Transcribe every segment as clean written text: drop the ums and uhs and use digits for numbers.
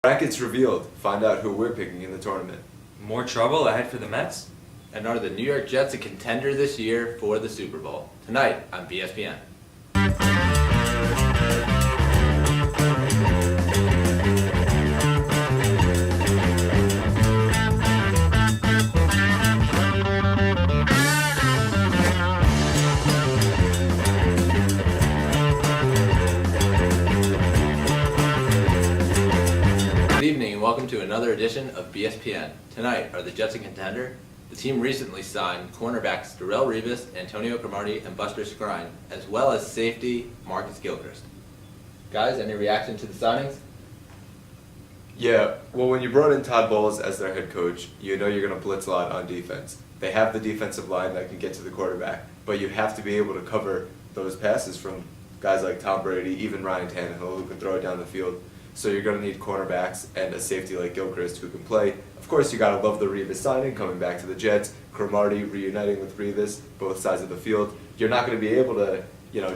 Brackets revealed. Find out who we're picking in the tournament. More trouble ahead for the Mets? And are the New York Jets a contender this year for the Super Bowl? Tonight on BSPN. Good evening and welcome to another edition of BSPN. Tonight, are the Jets a contender? The team recently signed cornerbacks Darrelle Revis, Antonio Cromartie, and Buster Skrine, as well as safety Marcus Gilchrist. Guys, any reaction to the signings? Yeah, well, when you brought in Todd Bowles as their head coach, you know you're going to blitz a lot on defense. They have the defensive line that can get to the quarterback, but you have to be able to cover those passes from guys like Tom Brady, even Ryan Tannehill, who can throw it down the field. So you're going to need cornerbacks and a safety like Gilchrist who can play. Of course, you got to love the Revis signing, coming back to the Jets, Cromartie reuniting with Revis, both sides of the field. You're not going to be able to,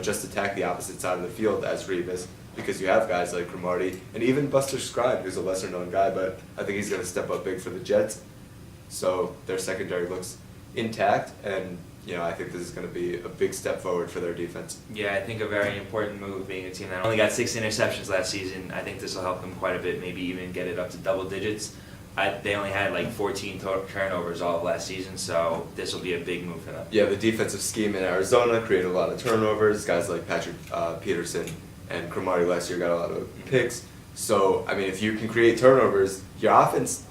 just attack the opposite side of the field as Revis because you have guys like Cromartie and even Buster Skrine, who's a lesser-known guy, but I think he's going to step up big for the Jets. So their secondary looks intact, and I think this is going to be a big step forward for their defense. Yeah, I think a very important move, being a team that only got 6 interceptions last season. I think this will help them quite a bit, maybe even get it up to double digits. They only had like 14 turnovers all of last season, so this will be a big move for them. Yeah, the defensive scheme in Arizona created a lot of turnovers. Guys like Patrick Peterson and Cromartie last year got a lot of picks. So, if you can create turnovers, your offense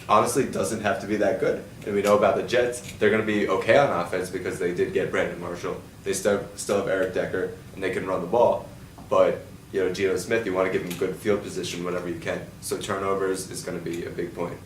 honestly doesn't have to be that good. And we know about the Jets, they're going to be okay on offense because they did get Brandon Marshall. They still have Eric Decker, and they can run the ball. But, Geno Smith, you want to give him good field position whenever you can. So turnovers is going to be a big point.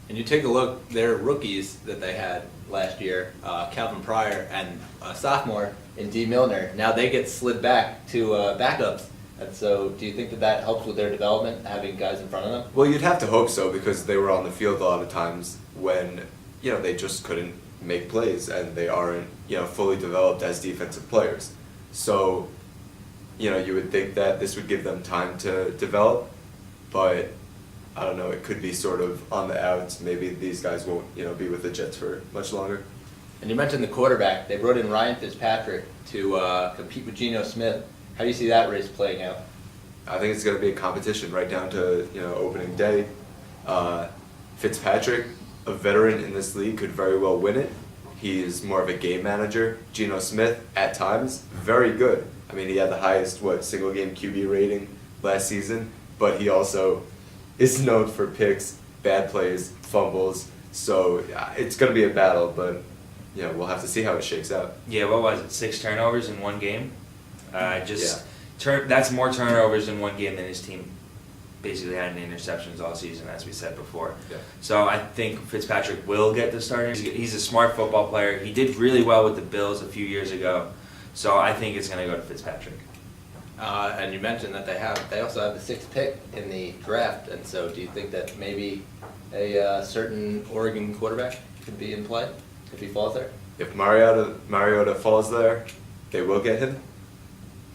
And you take a look, their rookies that they had last year, Calvin Pryor and a sophomore in D. Milner, now they get slid back to backups. And so do you think that helps with their development, having guys in front of them? Well, you'd have to hope so because they were on the field a lot of times when, they just couldn't make plays and they aren't, fully developed as defensive players. So, you would think that this would give them time to develop, but I don't know, it could be sort of on the outs. Maybe these guys won't, be with the Jets for much longer. And you mentioned the quarterback. They brought in Ryan Fitzpatrick to compete with Geno Smith. How do you see that race playing out? I think it's going to be a competition right down to, opening day. Fitzpatrick, a veteran in this league, could very well win it. He is more of a game manager. Geno Smith, at times, very good. He had the highest, single-game QB rating last season, but he also is known for picks, bad plays, fumbles. So it's going to be a battle, but we'll have to see how it shakes out. Yeah, what was it, 6 turnovers in one game? That's more turnovers in one game than his team basically had in interceptions all season, as we said before. Yeah. So I think Fitzpatrick will get the starter. He's a smart football player. He did really well with the Bills a few years ago. So I think it's going to go to Fitzpatrick. And you mentioned that they also have the 6th pick in the draft, and so do you think that maybe a certain Oregon quarterback could be in play if he falls there? If Mariota falls there, they will get him.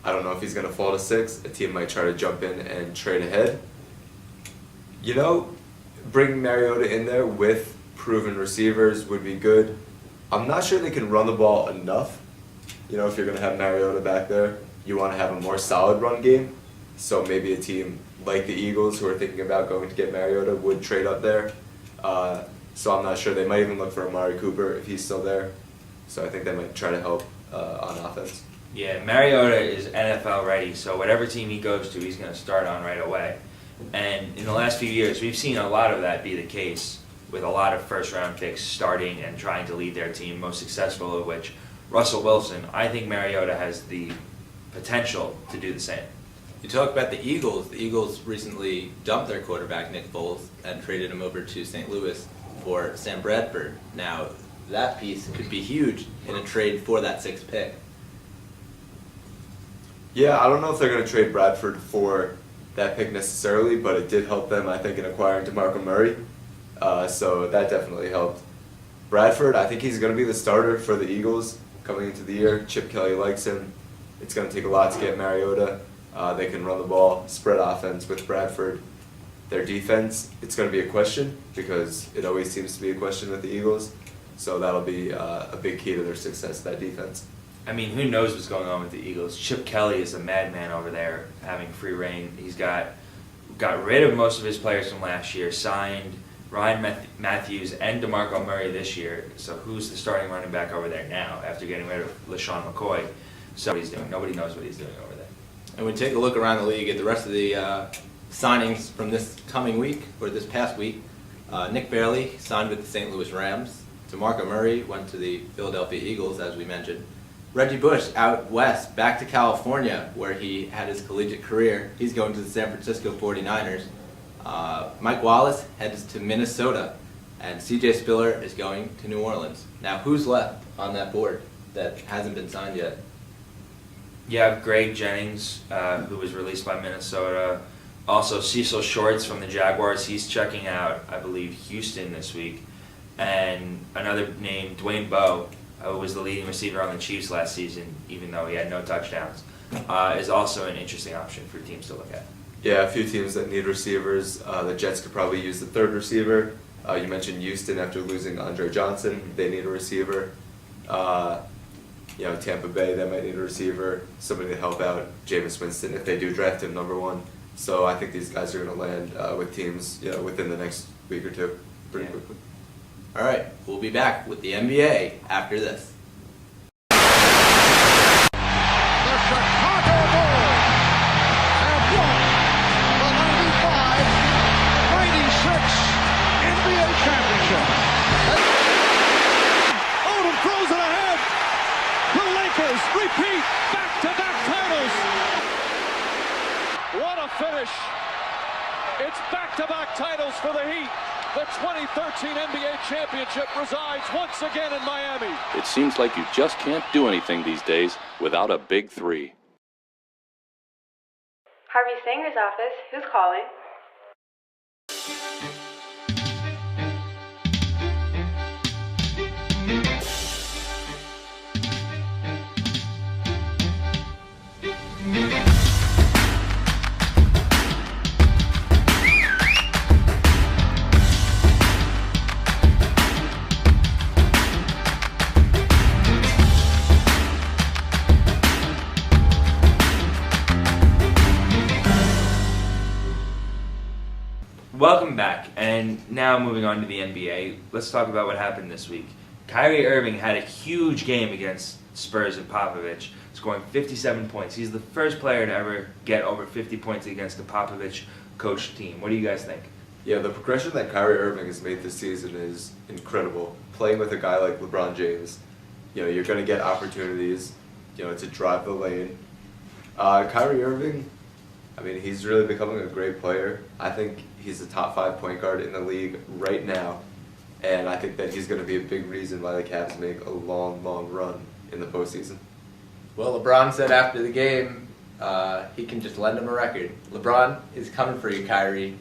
I don't know if he's going to fall to 6. A team might try to jump in and trade ahead. Bringing Mariota in there with proven receivers would be good. I'm not sure they can run the ball enough. If you're going to have Mariota back there, you want to have a more solid run game. So maybe a team like the Eagles, who are thinking about going to get Mariota, would trade up there. So I'm not sure. They might even look for Amari Cooper if he's still there. So I think they might try to help on offense. Yeah, Mariota is NFL ready, so whatever team he goes to, he's going to start on right away. And in the last few years, we've seen a lot of that be the case, with a lot of first-round picks starting and trying to lead their team, most successful of which, Russell Wilson. I think Mariota has the potential to do the same. You talk about the Eagles. The Eagles recently dumped their quarterback, Nick Foles, and traded him over to St. Louis for Sam Bradford. Now, that piece could be huge in a trade for that 6th pick. Yeah, I don't know if they're going to trade Bradford for that pick necessarily, but it did help them, I think, in acquiring DeMarco Murray. So that definitely helped. Bradford, I think he's going to be the starter for the Eagles coming into the year. Chip Kelly likes him. It's going to take a lot to get Mariota. They can run the ball, spread offense with Bradford. Their defense, it's going to be a question because it always seems to be a question with the Eagles. So that'll be a big key to their success, that defense. I mean, who knows what's going on with the Eagles? Chip Kelly is a madman over there, having free reign. He's got rid of most of his players from last year, signed Ryan Matthews and DeMarco Murray this year. So who's the starting running back over there now after getting rid of LaShawn McCoy? So what he's doing. Nobody knows what he's doing over there. And we take a look around the league at the rest of the signings from this coming week, or this past week. Nick Bailey signed with the St. Louis Rams. DeMarco Murray went to the Philadelphia Eagles, as we mentioned. Reggie Bush out west, back to California, where he had his collegiate career. He's going to the San Francisco 49ers. Mike Wallace heads to Minnesota, and C.J. Spiller is going to New Orleans. Now, who's left on that board that hasn't been signed yet? You have Greg Jennings, who was released by Minnesota. Also, Cecil Shorts from the Jaguars. He's checking out, I believe, Houston this week. And another name, Dwayne Bowe, who was the leading receiver on the Chiefs last season, even though he had no touchdowns, is also an interesting option for teams to look at. Yeah, a few teams that need receivers. The Jets could probably use the third receiver. You mentioned Houston after losing Andre Johnson. They need a receiver. Tampa Bay, they might need a receiver. Somebody to help out Jameis Winston if they do draft him number one. So I think these guys are going to land with teams within the next week or two pretty quickly. All right, we'll be back with the NBA after this. Repeat, back-to-back titles. What a finish. It's back-to-back titles for the Heat. The 2013 NBA championship resides once again in Miami. It seems like you just can't do anything these days without a big three. Harvey Sanger's office. Who's calling? Welcome back, and now moving on to the NBA, let's talk about what happened this week. Kyrie Irving had a huge game against Spurs and Popovich, scoring 57 points. He's the first player to ever get over 50 points against a Popovich-coached team. What do you guys think? Yeah, the progression that Kyrie Irving has made this season is incredible. Playing with a guy like LeBron James, you're going to get opportunities, to drive the lane. Kyrie Irving, he's really becoming a great player. I think he's a top 5 point guard in the league right now, and I think that he's going to be a big reason why the Cavs make a long, long run in the postseason. Well, LeBron said after the game he can just lend him a record. LeBron is coming for you, Kyrie.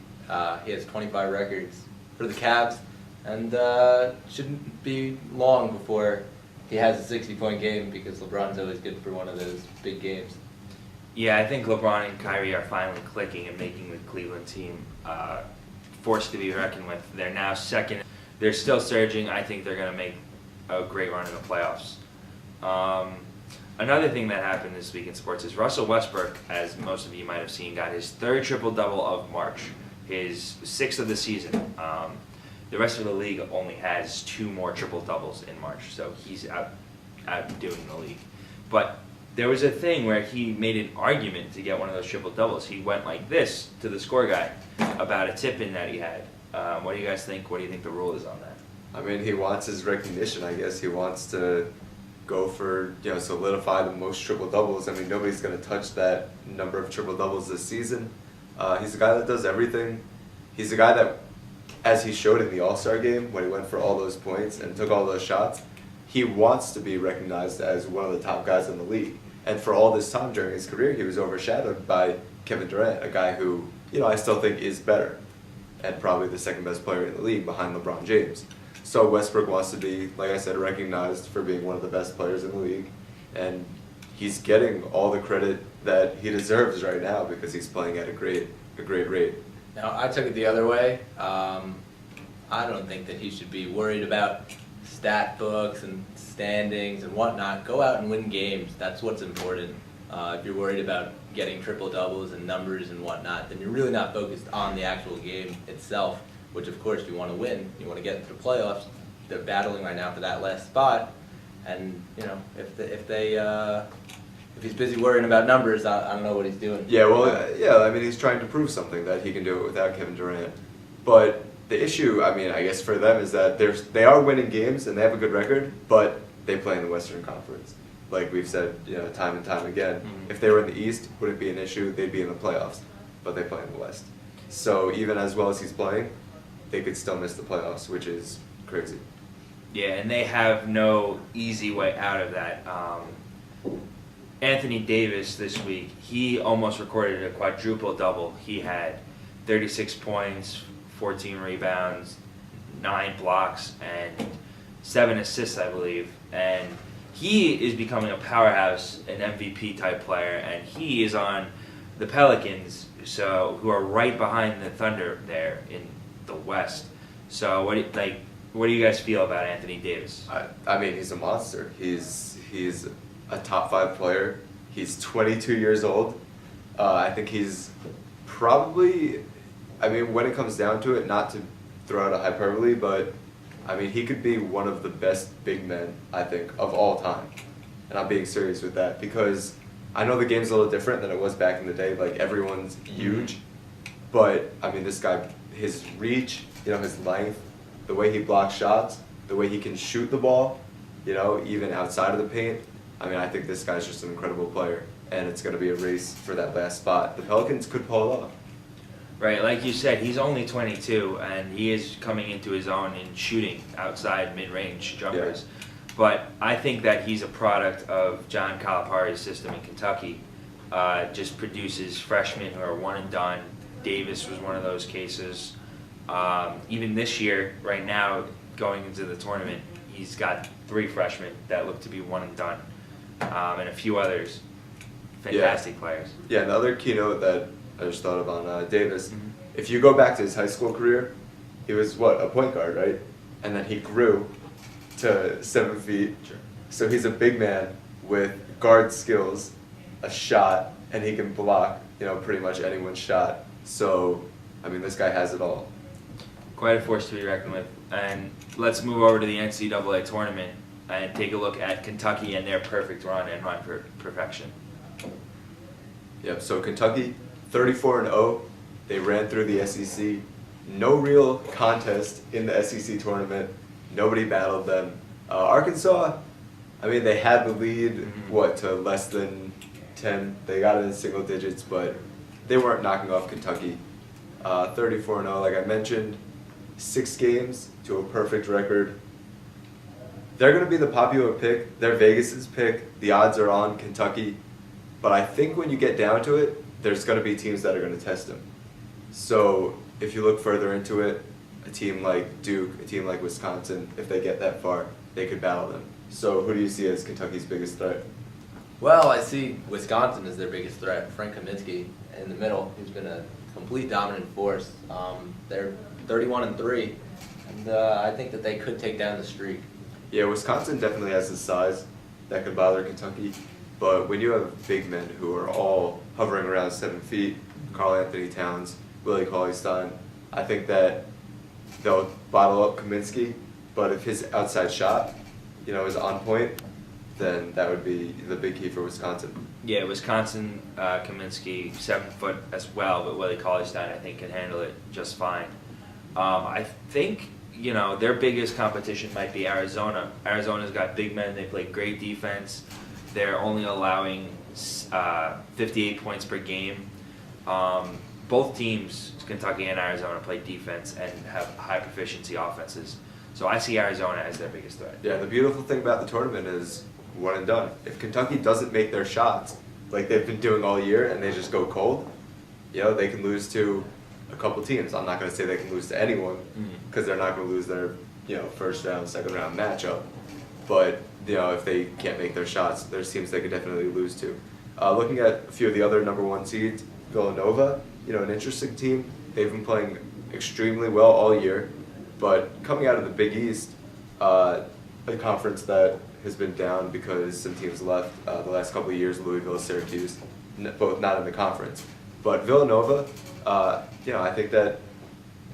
He has 25 records for the Cavs, and shouldn't be long before he has a 60-point game because LeBron's always good for one of those big games. Yeah, I think LeBron and Kyrie are finally clicking and making the Cleveland team forced to be reckoned with. They're now second. They're still surging. I think they're going to make a great run in the playoffs. Another thing that happened this week in sports is Russell Westbrook, as most of you might have seen, got his third triple-double of March, his 6th of the season. The rest of the league only has 2 more triple-doubles in March, so he's outdoing the league. But there was a thing where he made an argument to get one of those triple-doubles. He went like this to the score guy about a tip-in that he had. What do you guys think? What do you think the rule is on that? He wants his recognition, I guess. He wants to go for, solidify the most triple-doubles. Nobody's going to touch that number of triple-doubles this season. He's a guy that does everything. He's a guy that, as he showed in the All-Star game, when he went for all those points and took all those shots, he wants to be recognized as one of the top guys in the league. And for all this time during his career, he was overshadowed by Kevin Durant, a guy who, I still think is better and probably the second best player in the league behind LeBron James. So Westbrook wants to be, like I said, recognized for being one of the best players in the league. And he's getting all the credit that he deserves right now because he's playing at a great rate. Now, I took it the other way. I don't think that he should be worried about stat books and standings and whatnot. Go out and win games. That's what's important. If you're worried about getting triple doubles and numbers and whatnot, then you're really not focused on the actual game itself, which of course you want to win. You want to get into the playoffs. They're battling right now for that last spot, and you know if he's busy worrying about numbers, I don't know what he's doing. Yeah, well, yeah, I mean, he's trying to prove something that he can do it without Kevin Durant. But the issue, I mean, I guess for them is that they are winning games and they have a good record, but they play in the Western Conference. Like we've said, time and time again, if they were in the East, wouldn't be an issue. They'd be in the playoffs, but they play in the West. So even as well as he's playing, they could still miss the playoffs, which is crazy. Yeah, and they have no easy way out of that. Anthony Davis this week, he almost recorded a quadruple double. He had 36 points, 14 rebounds, 9 blocks, and 7 assists, I believe. And he is becoming a powerhouse, an MVP type player, and he is on the Pelicans, who are right behind the Thunder there in the West. So what do you guys feel about Anthony Davis? I mean, he's a monster. He's a top 5 player. He's 22 years old. I think he's probably, I mean, when it comes down to it, not to throw out a hyperbole, but I mean, he could be one of the best big men, I think, of all time. And I'm being serious with that because I know the game's a little different than it was back in the day. Like, everyone's huge. But, I mean, this guy, his reach, his length, the way he blocks shots, the way he can shoot the ball, even outside of the paint. I mean, I think this guy's just an incredible player, and it's going to be a race for that last spot. The Pelicans could pull it off. Right, like you said, he's only 22, and he is coming into his own in shooting outside mid-range jumpers. Yeah. But I think that he's a product of John Calipari's system in Kentucky. Just produces freshmen who are one and done. Davis was one of those cases. Even this year, right now, going into the tournament, he's got 3 freshmen that look to be one and done, and a few others. Fantastic players. Yeah, another keynote that I just thought of on Davis, if you go back to his high school career, he was, a point guard, right? And then he grew to 7 feet. Sure. So he's a big man with guard skills, a shot, and he can block, pretty much anyone's shot. So, I mean, this guy has it all. Quite a force to be reckoned with. And let's move over to the NCAA tournament and take a look at Kentucky and their perfect run and run for perfection. Yep, so Kentucky, 34-0. They ran through the SEC. No real contest in the SEC tournament. Nobody battled them. Arkansas, I mean, they had the lead, to less than 10. They got it in single digits, but they weren't knocking off Kentucky. 34-0, like I mentioned, 6 games to a perfect record. They're going to be the popular pick. They're Vegas's pick. The odds are on Kentucky. But I think when you get down to it, there's going to be teams that are going to test them. So if you look further into it, a team like Duke, a team like Wisconsin, if they get that far, they could battle them. So who do you see as Kentucky's biggest threat? Well, I see Wisconsin as their biggest threat. Frank Kaminsky in the middle, who's been a complete dominant force. They're 31-3, and I think that they could take down the streak. Yeah, Wisconsin definitely has the size that could bother Kentucky. But when you have big men who are all hovering around 7 feet, Karl Anthony Towns, Willie Cauley-Stein, I think that they'll bottle up Kaminsky. But if his outside shot, is on point, then that would be the big key for Wisconsin. Yeah, Wisconsin, Kaminsky, 7 foot as well, but Willie Cauley-Stein, I think, can handle it just fine. I think, their biggest competition might be Arizona. Arizona's got big men. They play great defense. They're only allowing 58 points per game. Both teams, Kentucky and Arizona, play defense and have high proficiency offenses. So I see Arizona as their biggest threat. Yeah, the beautiful thing about the tournament is one and done. If Kentucky doesn't make their shots like they've been doing all year and they just go cold, they can lose to a couple teams. I'm not going to say they can lose to anyone because they're not going to lose their first round, second round matchup. But if they can't make their shots, there's teams they could definitely lose to. Looking at a few of the other number 1 seeds, Villanova, an interesting team. They've been playing extremely well all year, but coming out of the Big East, a conference that has been down because some teams left the last couple of years, Louisville, Syracuse, both not in the conference. But Villanova, I think that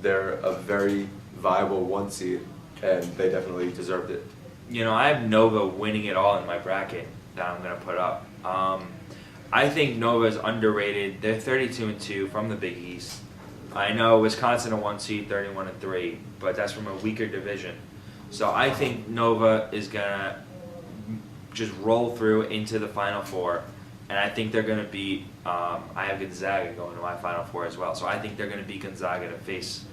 they're a very viable 1 seed, and they definitely deserved it. I have Nova winning it all in my bracket that I'm going to put up. I think Nova is underrated. They're 32-2 from the Big East. I know Wisconsin a 1 seed, 31-3, but that's from a weaker division. So I think Nova is going to just roll through into the Final Four, and I think they're going to beat, I have Gonzaga going to my Final Four as well, so I think they're going to beat Gonzaga to face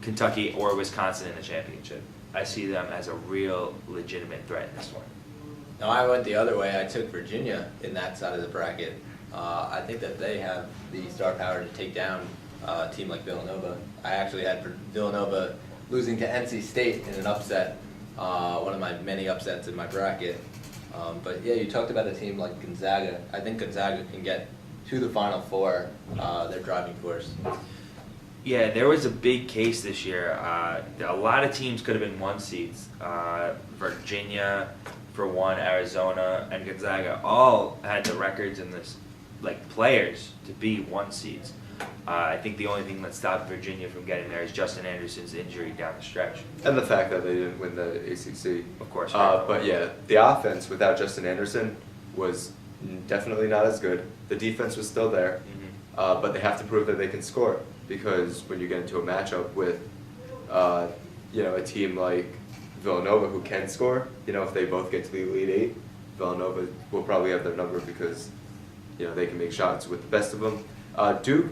Kentucky or Wisconsin in the championship. I see them as a real legitimate threat in this one. Now, I went the other way. I took Virginia in that side of the bracket. I think that they have the star power to take down a team like Villanova. I actually had Villanova losing to NC State in an upset, one of my many upsets in my bracket. But yeah, you talked about a team like Gonzaga. I think Gonzaga can get to the Final Four. They're driving force. Yeah, there was a big case this year. A lot of teams could have been 1 seeds. Virginia, for one, Arizona, and Gonzaga all had the records and this, players to be 1 seeds. I think the only thing that stopped Virginia from getting there is Justin Anderson's injury down the stretch. And the fact that they didn't win the ACC. Of course. But yeah, the offense without Justin Anderson was definitely not as good. The defense was still there, but they have to prove that they can score, because when you get into a matchup with, a team like Villanova who can score, if they both get to the Elite Eight, Villanova will probably have their number because, they can make shots with the best of them. Duke,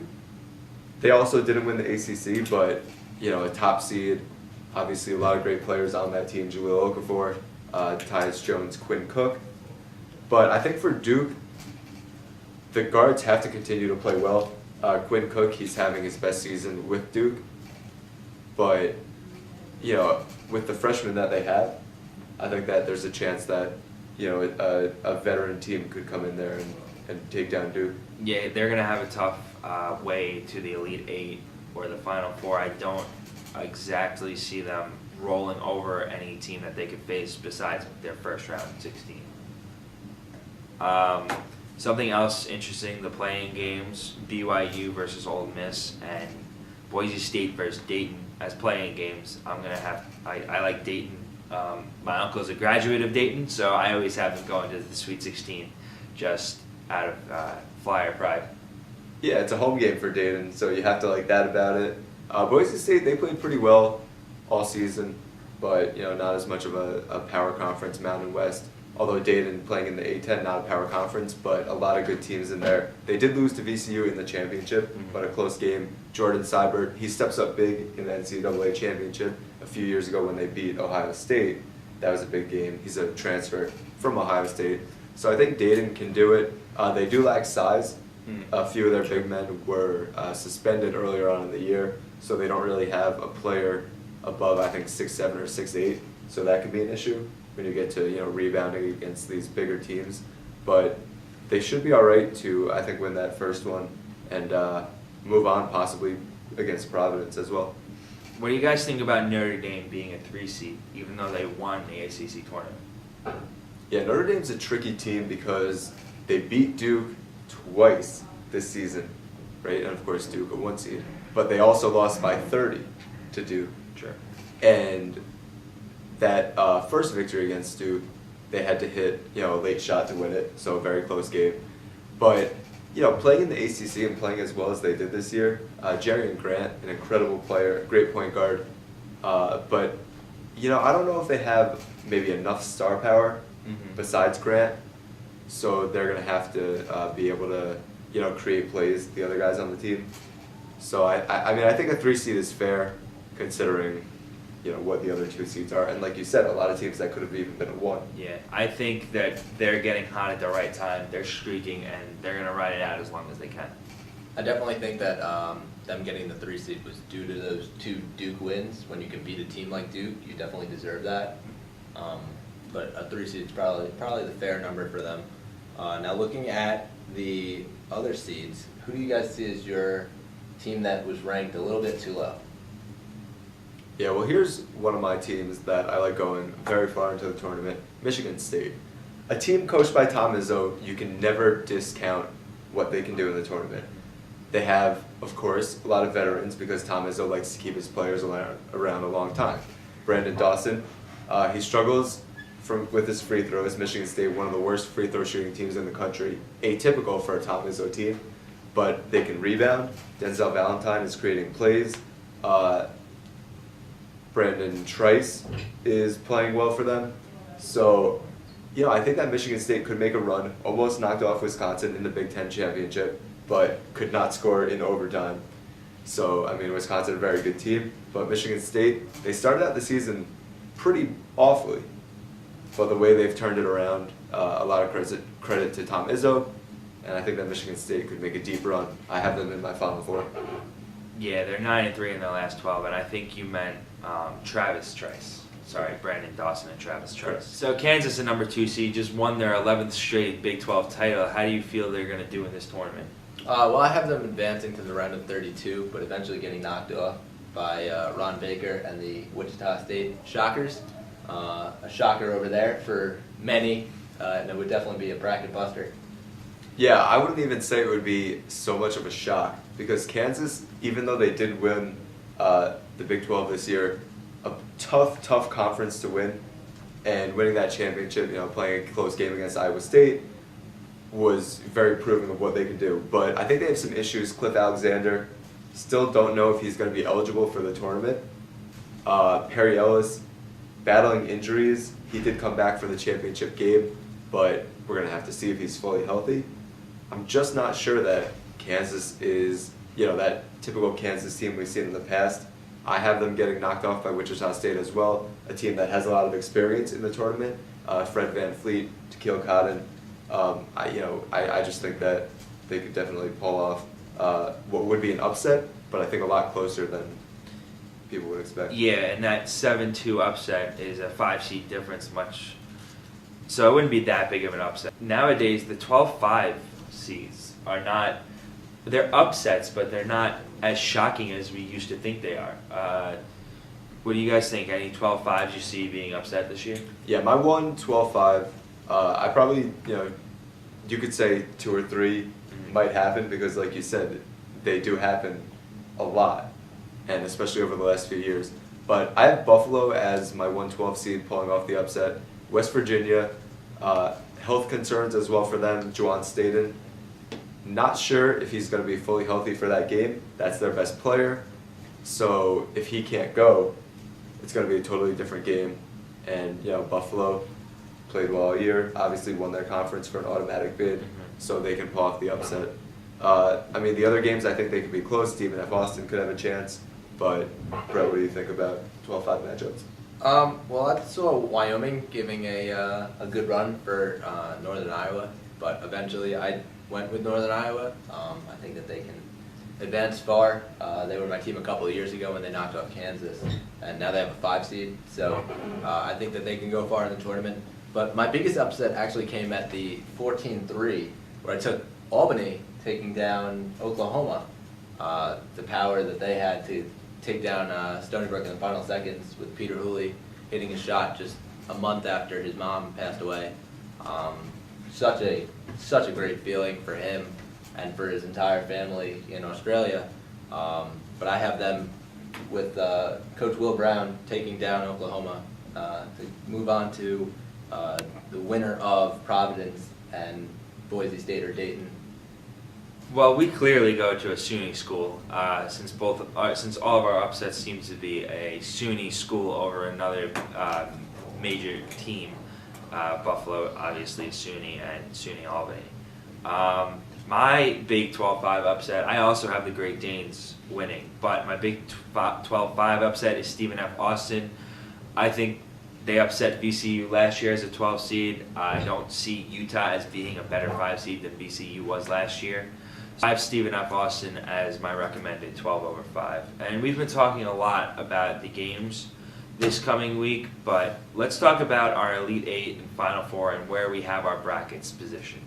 they also didn't win the ACC, but, a top seed, obviously a lot of great players on that team, Jahlil Okafor, Tyus Jones, Quinn Cook. But I think for Duke, the guards have to continue to play well. Quinn Cook, he's having his best season with Duke. But, with the freshmen that they have, I think that there's a chance that, a veteran team could come in there and take down Duke. Yeah, they're going to have a tough way to the Elite Eight or the Final Four. I don't exactly see them rolling over any team that they could face besides their first round 16. Something else interesting, the playing games, BYU versus Ole Miss and Boise State versus Dayton as playing games. I like Dayton. My uncle's a graduate of Dayton, so I always have them going to the Sweet 16 just out of Flyer pride. Yeah, it's a home game for Dayton, so you have to like that about it. Boise State, they played pretty well all season, but not as much of a power conference, Mountain West. Although Dayton playing in the A10, not a power conference, but a lot of good teams in there. They did lose to VCU in the championship, but a close game. Jordan Seibert, he steps up big in the NCAA championship a few years ago when they beat Ohio State. That was a big game. He's a transfer from Ohio State. So I think Dayton can do it. They do lack size. A few of their big men were suspended earlier on in the year, so they don't really have a player above, I think, 6'7" or 6'8", so that could be an issue when you get to rebounding against these bigger teams. But they should be all right to, I think, win that first one and move on possibly against Providence as well. What do you guys think about Notre Dame being a 3 seed, even though they won the ACC tournament? Yeah, Notre Dame's a tricky team because they beat Duke twice this season, right? And of course Duke a 1 seed, but they also lost by 30 to Duke. Sure. And that first victory against Duke, they had to hit a late shot to win it, so a very close game. But playing in the ACC and playing as well as they did this year, Jerian Grant, an incredible player, great point guard, but I don't know if they have maybe enough star power besides Grant, so they're gonna have to be able to create plays the other guys on the team. So I mean I think a 3 seed is fair considering what the other 2 seeds are, and like you said, a lot of teams that could have even been a 1. Yeah, I think that they're getting hot at the right time. They're streaking, and they're going to ride it out as long as they can. I definitely think that them getting the 3 seed was due to those 2 Duke wins. When you can beat a team like Duke, you definitely deserve that. But a 3 seed is probably the fair number for them. Now looking at the other seeds, who do you guys see as your team that was ranked a little bit too low. Yeah, well, here's one of my teams that I like going very far into the tournament, Michigan State. A team coached by Tom Izzo, you can never discount what they can do in the tournament. They have, of course, a lot of veterans because Tom Izzo likes to keep his players around a long time. Brandon Dawson, he struggles with his free throws. Michigan State, one of the worst free throw shooting teams in the country, atypical for a Tom Izzo team, but they can rebound. Denzel Valentine is creating plays. Brandon Trice is playing well for them. So, I think that Michigan State could make a run, almost knocked off Wisconsin in the Big Ten championship, but could not score in overtime. So, Wisconsin, a very good team, but Michigan State, they started out the season pretty awfully, but the way they've turned it around, a lot of credit to Tom Izzo, and I think that Michigan State could make a deep run. I have them in my Final Four. Yeah, they're 9-3 in their last 12, and I think you meant Travis Trice. Sorry, Brandon Dawson and Travis Trice. So Kansas, a number 2 seed, just won their 11th straight Big 12 title. How do you feel they're going to do in this tournament? Well, I have them advancing to the round of 32, but eventually getting knocked off by Ron Baker and the Wichita State Shockers. A shocker over there for many, and it would definitely be a bracket buster. Yeah, I wouldn't even say it would be so much of a shock because Kansas, even though they did win the Big 12 this year, a tough conference to win, and winning that championship, playing a close game against Iowa State was very proving of what they can do. But I think they have some issues. Cliff Alexander, still don't know if he's going to be eligible for the tournament. Perry Ellis, battling injuries. He did come back for the championship game, but we're going to have to see if he's fully healthy. I'm just not sure that Kansas is, that typical Kansas team we've seen in the past. I have them getting knocked off by Wichita State as well, a team that has a lot of experience in the tournament. Fred VanVleet, Tequil Cotton. I just think that they could definitely pull off what would be an upset, but I think a lot closer than people would expect. Yeah, and that 7-2 upset is a 5-seed difference, so it wouldn't be that big of an upset. Nowadays, the 12-5 seeds are not, they're upsets, but they're not as shocking as we used to think they are. What do you guys think? Any 12-5s you see being upset this year? Yeah, my 12-5, I probably, you could say 2 or 3 might happen because, like you said, they do happen a lot, and especially over the last few years. But I have Buffalo as my 1-12 seed pulling off the upset. West Virginia, health concerns as well for them. Juwan Staten, not sure if he's going to be fully healthy for that game. That's their best player. So if he can't go, it's going to be a totally different game. And, Buffalo played well all year, obviously won their conference for an automatic bid, so they can pull off the upset. The other games, I think they could be close. Stephen F. Austin could have a chance. But, Brett, what do you think about 12-5 matchups? Well, I saw Wyoming giving a good run for Northern Iowa, but eventually I went with Northern Iowa. I think that they can advance far. They were my team a couple of years ago when they knocked off Kansas, and now they have a 5 seed, so I think that they can go far in the tournament. But my biggest upset actually came at the 14-3, where I took Albany taking down Oklahoma. The power that they had to take down Stony Brook in the final seconds with Peter Hooley hitting a shot just a month after his mom passed away. Such a great feeling for him and for his entire family in Australia. But I have them with Coach Will Brown taking down Oklahoma to move on to the winner of Providence and Boise State or Dayton. Well, we clearly go to a SUNY school, since all of our upsets seem to be a SUNY school over another major team. Buffalo, obviously, is SUNY and SUNY Albany. My Big 12-5 upset, I also have the Great Danes winning, but my Big 12-5 upset is Stephen F. Austin. I think they upset VCU last year as a 12 seed. I don't see Utah as being a better 5 seed than VCU was last year. I have Stephen F. Austin as my recommended 12/5. And we've been talking a lot about the games this coming week, but let's talk about our Elite 8 and Final Four and where we have our brackets positioned.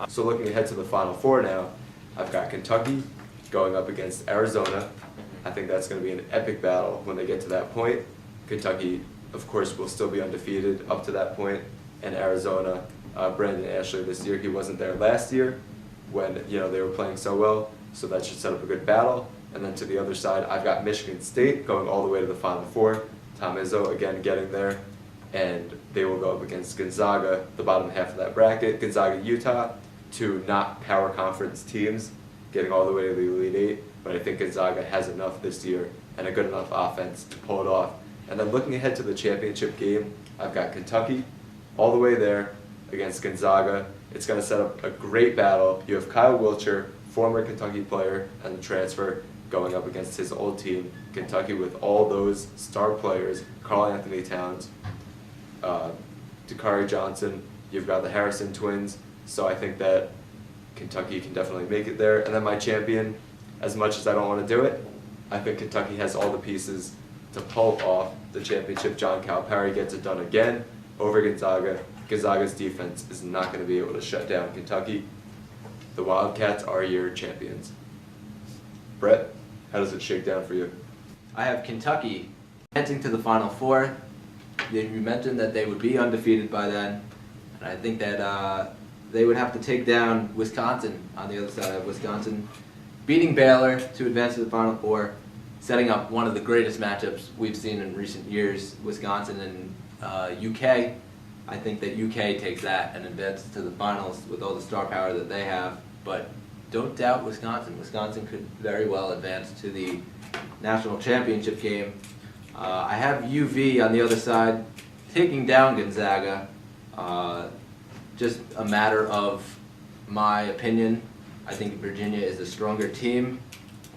So looking ahead to the Final Four now, I've got Kentucky, going up against Arizona. I think that's going to be an epic battle when they get to that point. Kentucky, of course, will still be undefeated up to that point, and Arizona, Brandon Ashley this year, he wasn't there last year when they were playing so well, so that should set up a good battle. And then to the other side, I've got Michigan State going all the way to the Final Four. Tom Izzo again getting there, and they will go up against Gonzaga, the bottom half of that bracket. Gonzaga, Utah, two not power conference teams, getting all the way to the Elite Eight. But I think Gonzaga has enough this year and a good enough offense to pull it off. And then looking ahead to the championship game, I've got Kentucky all the way there against Gonzaga. It's going to set up a great battle. You have Kyle Wiltshire, former Kentucky player and the transfer, going up against his old team, Kentucky, with all those star players, Karl Anthony Towns, Dakari Johnson. You've got the Harrison twins. So I think that Kentucky can definitely make it there. And then my champion, as much as I don't want to do it, I think Kentucky has all the pieces to pull off the championship. John Calipari gets it done again over Gonzaga. Gonzaga's defense is not going to be able to shut down Kentucky. The Wildcats are your champions. Brett, how does it shake down for you? I have Kentucky advancing to the Final Four. You mentioned that they would be undefeated by then, and I think that they would have to take down Wisconsin on the other side of Wisconsin, beating Baylor to advance to the Final Four, setting up one of the greatest matchups we've seen in recent years, Wisconsin and UK. I think that UK takes that and advances to the finals with all the star power that they have, but don't doubt Wisconsin. Wisconsin could very well advance to the national championship game. I have UV on the other side taking down Gonzaga. Just a matter of my opinion. I think Virginia is a stronger team,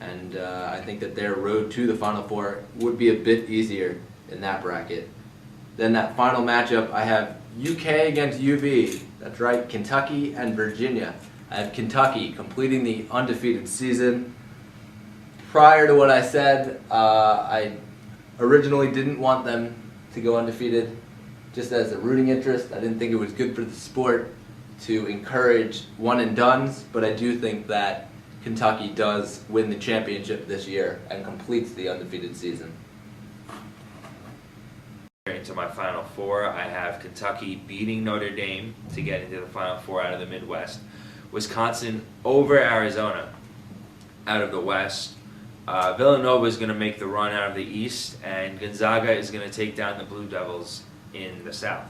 and I think that their road to the Final Four would be a bit easier in that bracket. Then that final matchup, I have UK against UV. That's right, Kentucky and Virginia. I have Kentucky completing the undefeated season. Prior to what I said, I originally didn't want them to go undefeated just as a rooting interest. I didn't think it was good for the sport to encourage one and dones, but I do think that Kentucky does win the championship this year and completes the undefeated season. Into my Final Four, I have Kentucky beating Notre Dame to get into the Final Four out of the Midwest. Wisconsin over Arizona out of the West. Villanova is going to make the run out of the East, and Gonzaga is going to take down the Blue Devils in the South.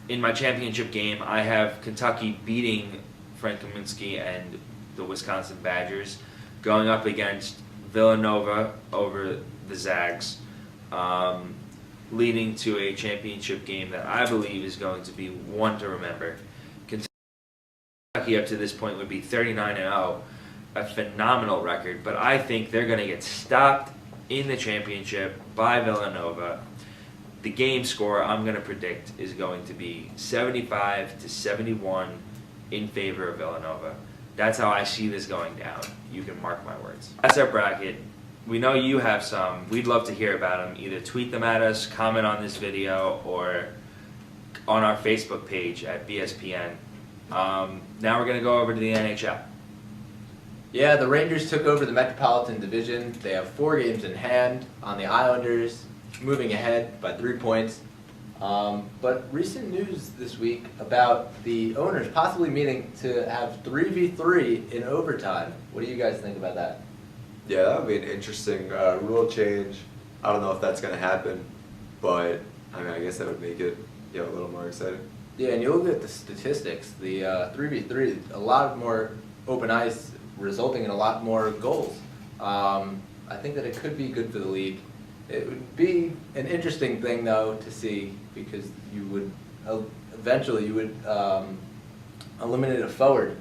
In my championship game, I have Kentucky beating Frank Kaminsky and the Wisconsin Badgers, going up against Villanova over the Zags, leading to a championship game that I believe is going to be one to remember. Kentucky up to this point would be 39-0, a phenomenal record, but I think they're going to get stopped in the championship by Villanova. The game score I'm going to predict is going to be 75-71 in favor of Villanova. That's how I see this going down. You can mark my words. That's our bracket. We know you have some. We'd love to hear about them. Either tweet them at us, comment on this video, or on our Facebook page at BSPN. Now we're going to go over to the NHL. Yeah, the Rangers took over the Metropolitan Division. They have 4 games in hand on the Islanders, moving ahead by 3 points. But recent news this week about the owners possibly meaning to have 3v3 in overtime. What do you guys think about that? Yeah, that would be an interesting rule change. I don't know if that's going to happen, but I mean, I guess that would make it a little more exciting. Yeah, and you look at the statistics, the 3v3, a lot more open ice, resulting in a lot more goals. I think that it could be good for the league. It would be an interesting thing, though, to see, because you would eventually eliminate a forward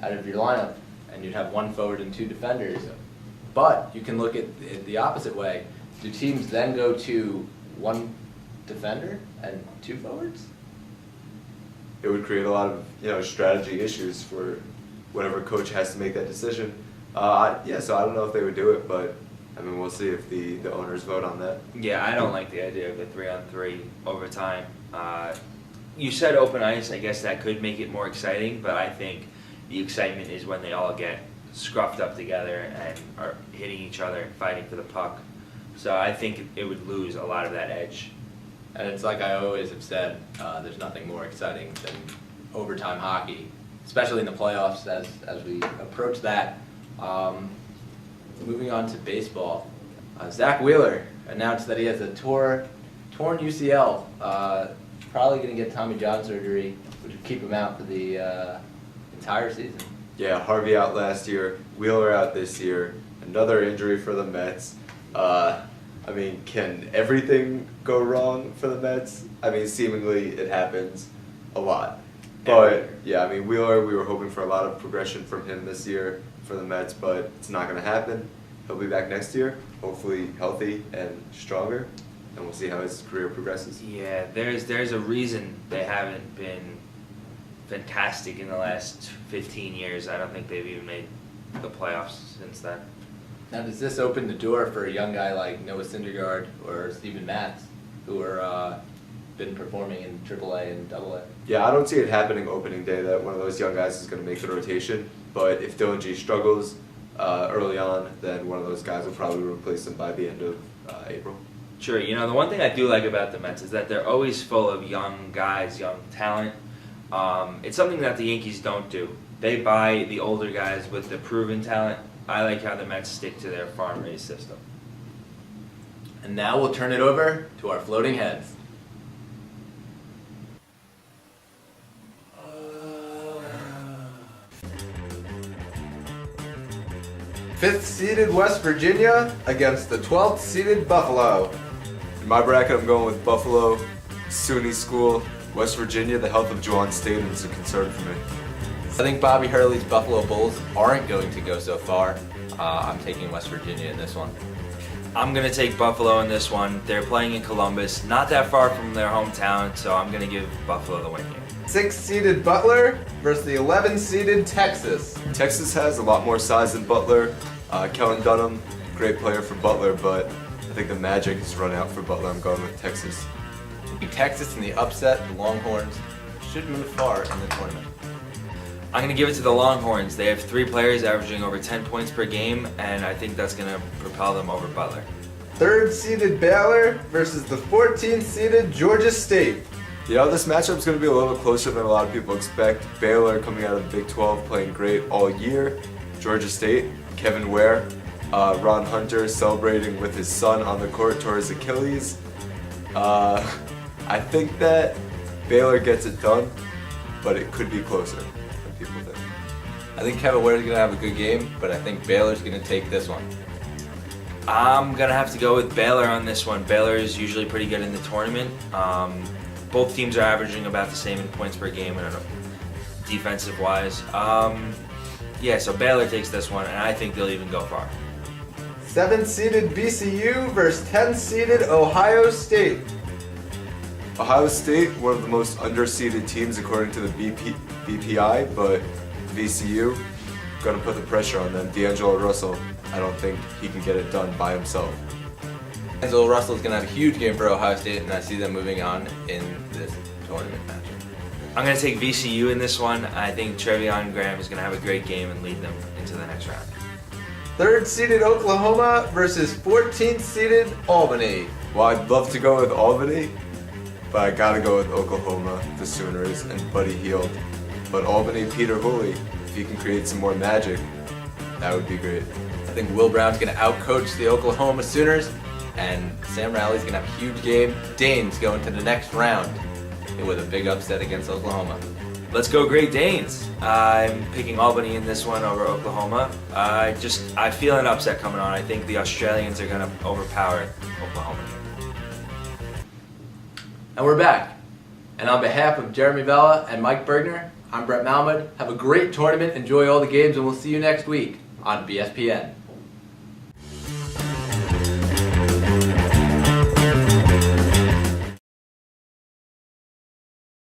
out of your lineup, and you'd have 1 forward and 2 defenders. But you can look at it the opposite way. Do teams then go to 1 defender and 2 forwards? It would create a lot of strategy issues for whatever coach has to make that decision. So I don't know if they would do it, but I mean, we'll see if the owners vote on that. Yeah, I don't like the idea of the 3-on-3 overtime. You said open ice. I guess that could make it more exciting, but I think the excitement is when they all get scruffed up together and are hitting each other and fighting for the puck. So I think it would lose a lot of that edge. And it's like I always have said, there's nothing more exciting than overtime hockey, especially in the playoffs as we approach that. Moving on to baseball, Zach Wheeler announced that he has a torn UCL, probably going to get Tommy John surgery, which would keep him out for the entire season. Yeah, Harvey out last year, Wheeler out this year, another injury for the Mets. I mean, can everything go wrong for the Mets? I mean, seemingly it happens a lot. But, yeah, I mean, Wheeler, we were hoping for a lot of progression from him this year for the Mets, but it's not going to happen. He'll be back next year, hopefully healthy and stronger, and we'll see how his career progresses. Yeah, there's a reason they haven't been fantastic in the last 15 years. I don't think they've even made the playoffs since then. Now, does this open the door for a young guy like Noah Syndergaard or Steven Matz, who are been performing in AAA and AA? Yeah, I don't see it happening opening day that one of those young guys is going to make the rotation, but if Dylan G struggles early on, then one of those guys will probably replace him by the end of April. Sure, you know, the one thing I do like about the Mets is that they're always full of young guys, young talent. It's something that the Yankees don't do. They buy the older guys with the proven talent. I like how the Mets stick to their farm-raised system. And now we'll turn it over to our floating heads. Fifth-seeded West Virginia against the 12th-seeded Buffalo. In my bracket, I'm going with Buffalo, SUNY school. West Virginia, the health of Juwan Staten is a concern for me. I think Bobby Hurley's Buffalo Bulls aren't going to go so far. I'm taking West Virginia in this one. I'm going to take Buffalo in this one. They're playing in Columbus, not that far from their hometown, so I'm going to give Buffalo the win here. Sixth-seeded Butler versus the 11th-seeded Texas. Texas has a lot more size than Butler. Kellen Dunham, great player for Butler, but I think the magic has run out for Butler. I'm going with Texas. Texas in the upset, the Longhorns should move far in the tournament. I'm going to give it to the Longhorns. They have 3 players averaging over 10 points per game, and I think that's going to propel them over Butler. Third-seeded Baylor versus the 14th-seeded Georgia State. You know, this matchup is going to be a little closer than a lot of people expect. Baylor coming out of the Big 12 playing great all year. Georgia State, Kevin Ware, Ron Hunter celebrating with his son on the court toward his Achilles. I think that Baylor gets it done, but it could be closer than people think. I think Kevin Ware is going to have a good game, but I think Baylor's going to take this one. I'm going to have to go with Baylor on this one. Baylor is usually pretty good in the tournament. Both teams are averaging about the same in points per game and defensive-wise. Yeah, so Baylor takes this one, and I think they'll even go far. 7th-seeded BCU versus 10th-seeded Ohio State. Ohio State, one of the most underseeded teams according to the BPI, but VCU, going to put the pressure on them. D'Angelo Russell, I don't think he can get it done by himself. D'Angelo Russell is going to have a huge game for Ohio State, and I see them moving on in this tournament match. I'm going to take VCU in this one. I think Trevion Graham is going to have a great game and lead them into the next round. 3rd-seeded Oklahoma versus 14th-seeded Albany. Well, I'd love to go with Albany, but I gotta go with Oklahoma, the Sooners, and Buddy Hield. But Albany, Peter Hooley, if he can create some more magic, that would be great. I think Will Brown's going to outcoach the Oklahoma Sooners, and Sam Riley's going to have a huge game. Danes going to the next round with a big upset against Oklahoma. Let's go Great Danes. I'm picking Albany in this one over Oklahoma. I feel an upset coming on. I think the Australians are going to overpower Oklahoma. And we're back. And on behalf of Jeremy Vella and Mike Bergner, I'm Brett Malmud. Have a great tournament, enjoy all the games, and we'll see you next week on BSPN.